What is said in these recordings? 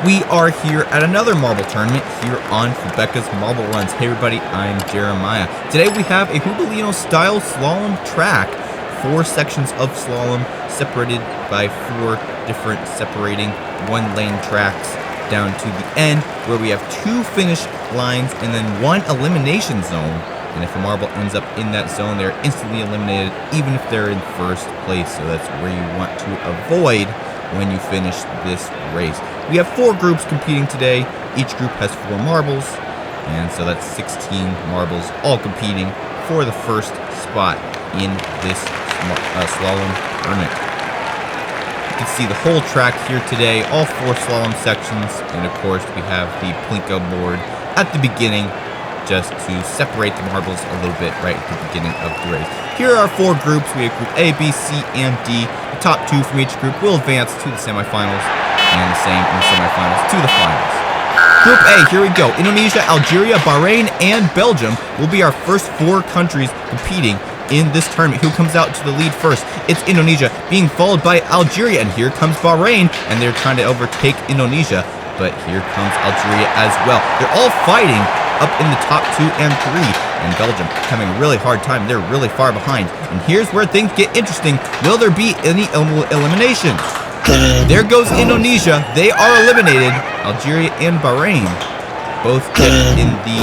We are here at another marble tournament here on Fubeca's Marble Runs. Hey everybody, I'm Jeremiah. Today we have a Hubelino style slalom track. 4 sections of slalom separated by 4 different separating 1-lane tracks down to the end where we have 2 finish lines and then 1 elimination zone. And if a marble ends up in that zone, they're instantly eliminated even if they're in first place. So that's where you want to avoid when you finish this race. We have 4 groups competing today. Each group has 4 marbles, and so that's 16 marbles all competing for the first spot in this slalom tournament. You can see the whole track here today, all 4 slalom sections, and of course we have the plinko board at the beginning just to separate the marbles a little bit right at the beginning of the race. Here are our 4 groups. We have Group A, B, C, and D. The top 2 from each group will advance to the semifinals, and the same in the semifinals to the finals. Group A, here we go. Indonesia, Algeria, Bahrain, and Belgium will be our first 4 countries competing in this tournament. Who comes out to the lead first? It's Indonesia, being followed by Algeria, and here comes Bahrain, and they're trying to overtake Indonesia, but here comes Algeria as well. They're all fighting up in the top 2 and 3, and Belgium having a really hard time. They're really far behind, and here's where things get interesting. Will there be any eliminations? There goes Indonesia. They are eliminated. Algeria and Bahrain both get in the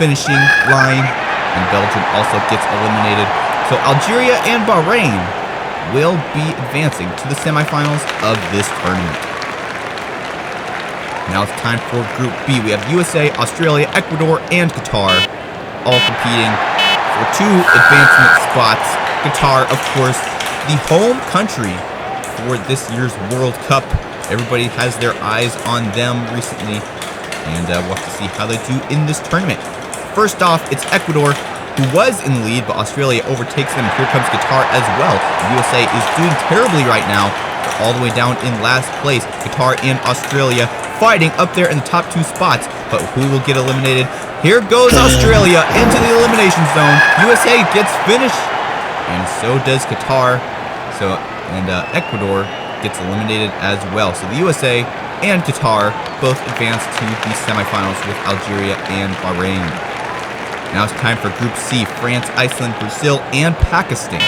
finishing line, and Belgium also gets eliminated. So Algeria and Bahrain will be advancing to the semifinals of this tournament. Now it's time for Group B. We have USA, Australia, Ecuador, and Qatar all competing for 2 advancement spots. Qatar, of course, the home country for this year's World Cup. Everybody has their eyes on them recently, and we'll have to see how they do in this tournament. First off, it's Ecuador, who was in the lead, but Australia overtakes them. Here comes Qatar as well. The USA is doing terribly right now. They're all the way down in last place. Qatar and Australia fighting up there in the top 2 spots, but who will get eliminated? Here goes Australia into the elimination zone. USA gets finished, and so does Qatar. And Ecuador gets eliminated as well. So the USA and Qatar both advance to the semifinals with Algeria and Bahrain. Now it's time for Group C. France, Iceland, Brazil, and Pakistan.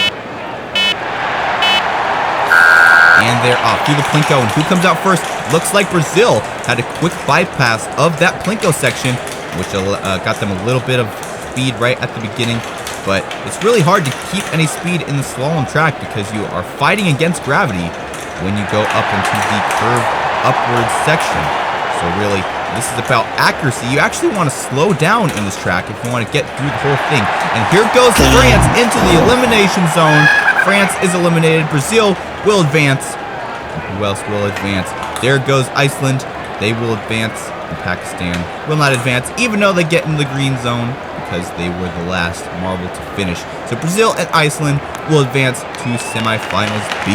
And they're off through the plinko, and who comes out first? Looks like Brazil had a quick bypass of that plinko section, which got them a little bit of speed right at the beginning. But it's really hard to keep any speed in the slalom track because you are fighting against gravity when you go up into the curved upward section. So really, this is about accuracy. You actually want to slow down in this track if you want to get through the whole thing. And here goes France into the elimination zone. France is eliminated. Brazil will advance. And who else will advance? There goes Iceland. They will advance. And Pakistan will not advance, even though they get in the green zone, because they were the last marble to finish. So Brazil and Iceland will advance to semifinals B.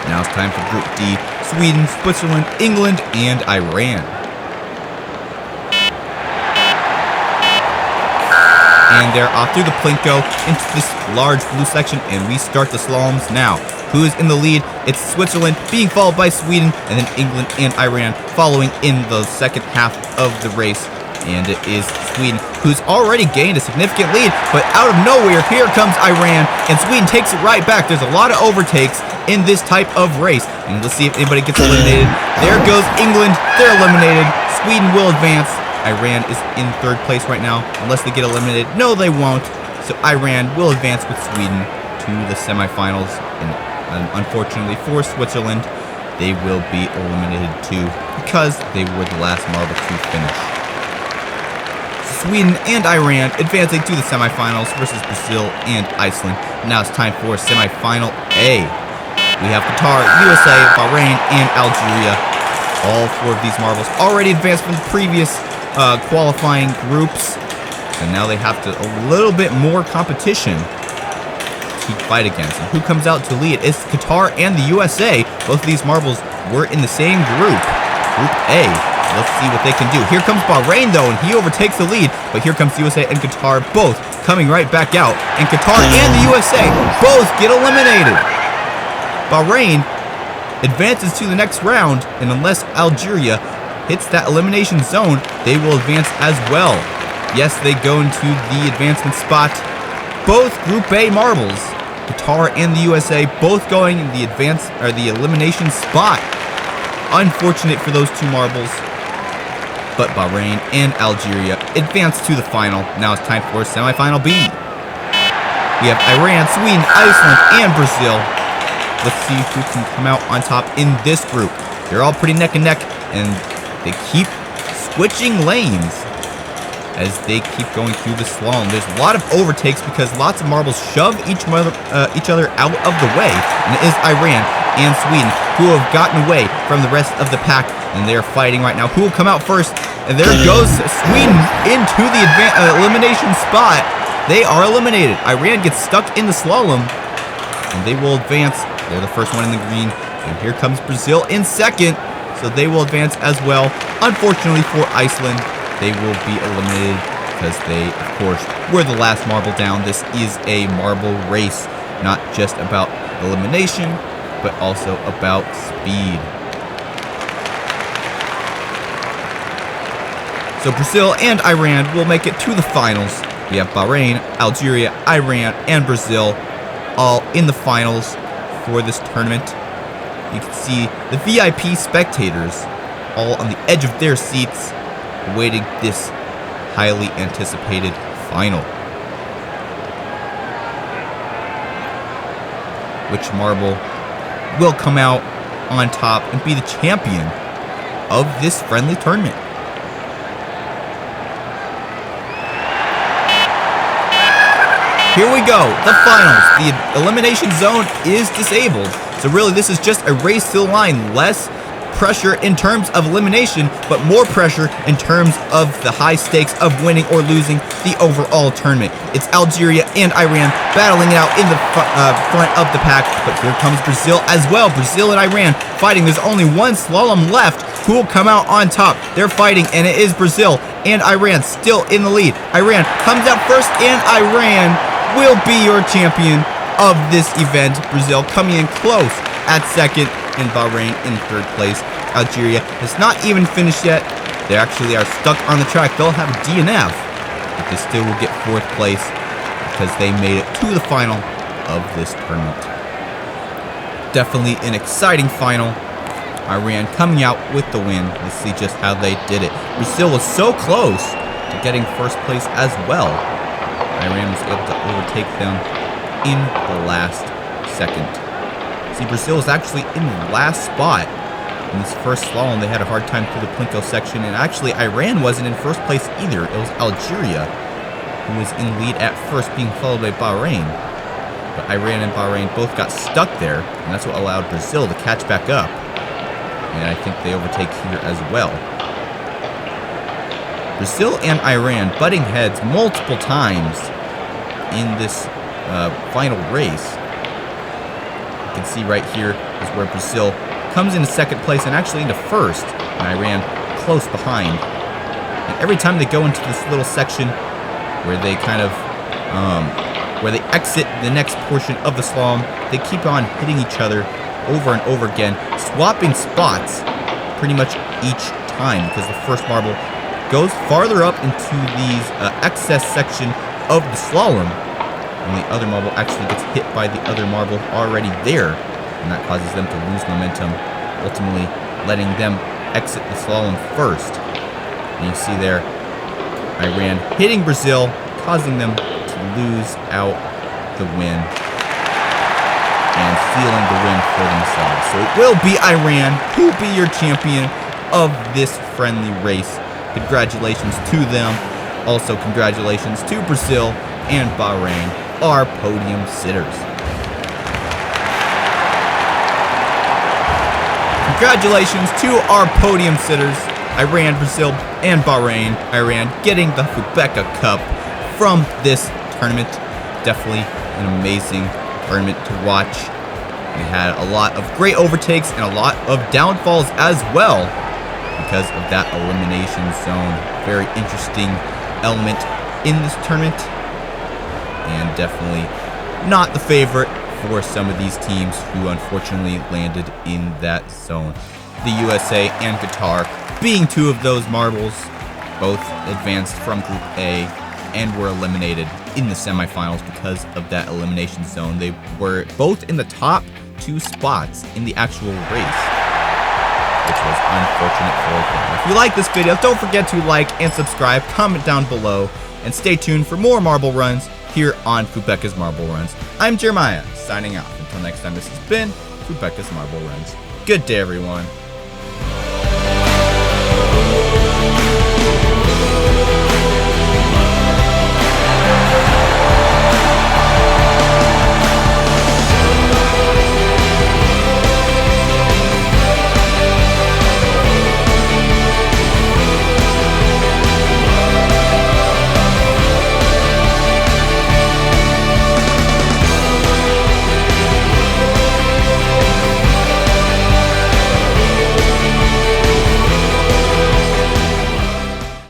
Now it's time for Group D. Sweden, Switzerland, England, and Iran. And they're off through the plinko into this large blue section, and we start the slaloms now. Who is in the lead? It's Switzerland, being followed by Sweden, and then England and Iran following in the second half of the race. And it is Sweden, who's already gained a significant lead, but out of nowhere, here comes Iran, and Sweden takes it right back. There's a lot of overtakes in this type of race, and let's see if anybody gets eliminated. There goes England. They're eliminated. Sweden will advance. Iran is in 3rd place right now, unless they get eliminated. No, they won't. So Iran will advance with Sweden to the semifinals, and unfortunately for Switzerland, they will be eliminated too because they were the last marble to finish. Sweden and Iran advancing to the semifinals versus Brazil and Iceland. Now it's time for semifinal A. We have Qatar, USA, Bahrain, and Algeria. All 4 of these marbles already advanced from the previous qualifying groups, and now they have to a little bit more competition to fight against. And who comes out to lead? It's Qatar and the USA. Both of these marbles were in the same group, Group A. Let's see what they can do. Here comes Bahrain, though, and he overtakes the lead. But here comes the USA and Qatar, both coming right back out. And Qatar and the USA both get eliminated. Bahrain advances to the next round, and unless Algeria hits that elimination zone, they will advance as well. Yes, they go into the advancement spot. Both Group A marbles, Qatar and the USA, both going in the elimination spot. Unfortunate for those two marbles, but Bahrain and Algeria advance to the final. Now it's time for semifinal B. We have Iran, Sweden, Iceland, and Brazil. Let's see who can come out on top in this group. They're all pretty neck and neck, and they keep switching lanes as they keep going through the slalom. There's a lot of overtakes because lots of marbles shove each other out of the way. And it is Iran and Sweden who have gotten away from the rest of the pack, and they're fighting right now. Who will come out first? And there goes Sweden into the elimination spot. They are eliminated. Iran gets stuck in the slalom, and they will advance. They're the first one in the green. And here comes Brazil in second, so they will advance as well. Unfortunately for Iceland, they will be eliminated because they, of course, were the last marble down. This is a marble race, not just about elimination, but also about speed. So Brazil and Iran will make it to the finals. We have Bahrain, Algeria, Iran, and Brazil all in the finals for this tournament. You can see the VIP spectators all on the edge of their seats, awaiting this highly anticipated final. Which marble will come out on top and be the champion of this friendly tournament? Here we go, the finals. The elimination zone is disabled. So really, this is just a race to the line. Less pressure in terms of elimination, but more pressure in terms of the high stakes of winning or losing the overall tournament. It's Algeria and Iran battling it out in the front of the pack, but here comes Brazil as well. Brazil and Iran fighting. There's only one slalom left. Who will come out on top? They're fighting, and it is Brazil and Iran still in the lead. Iran comes out first, and Iran will be your champion of this event. Brazil coming in close at second, and Bahrain in third place. Algeria has not even finished yet. They actually are stuck on the track. They'll have a DNF, but they still will get fourth place because they made it to the final of this tournament. Definitely an exciting final. Iran coming out with the win. Let's see just how they did it. Brazil was so close to getting first place as well. Iran was able to overtake them in the last second. See, Brazil was actually in the last spot in this first slalom. They had a hard time through the Plinko section, and actually Iran wasn't in first place either. It was Algeria who was in lead at first, being followed by Bahrain. But Iran and Bahrain both got stuck there, and that's what allowed Brazil to catch back up. And I think they overtake here as well. Brazil and Iran butting heads multiple times in this final race. You can see right here is where Brazil comes into second place and actually into first, and Iran close behind. And every time they go into this little section where they kind of where they exit the next portion of the slalom, they keep on hitting each other over and over again, swapping spots pretty much each time, because the first marble goes farther up into these excess section of the slalom, and the other marble actually gets hit by the other marble already there, and that causes them to lose momentum, ultimately letting them exit the slalom first. And you see there, Iran hitting Brazil, causing them to lose out the win and sealing the win for themselves. So it will be Iran who will be your champion of this friendly race. Congratulations to them. Also, congratulations to Brazil and Bahrain, our podium sitters. Congratulations to our podium sitters, Iran, Brazil, and Bahrain. Iran getting the Fubeca Cup from this tournament. Definitely an amazing tournament to watch. We had a lot of great overtakes and a lot of downfalls as well because of that elimination zone. Very interesting element in this tournament, and definitely not the favorite for some of these teams who unfortunately landed in that zone. The USA and Qatar being two of those marbles, both advanced from Group A and were eliminated in the semifinals because of that elimination zone. They were both in the top 2 spots in the actual race, which was unfortunate for them. If you like this video, don't forget to like and subscribe, comment down below, and stay tuned for more marble runs here on Fubeca's Marble Runs. I'm Jeremiah, signing off. Until next time, this has been Fubeca's Marble Runs. Good day, everyone.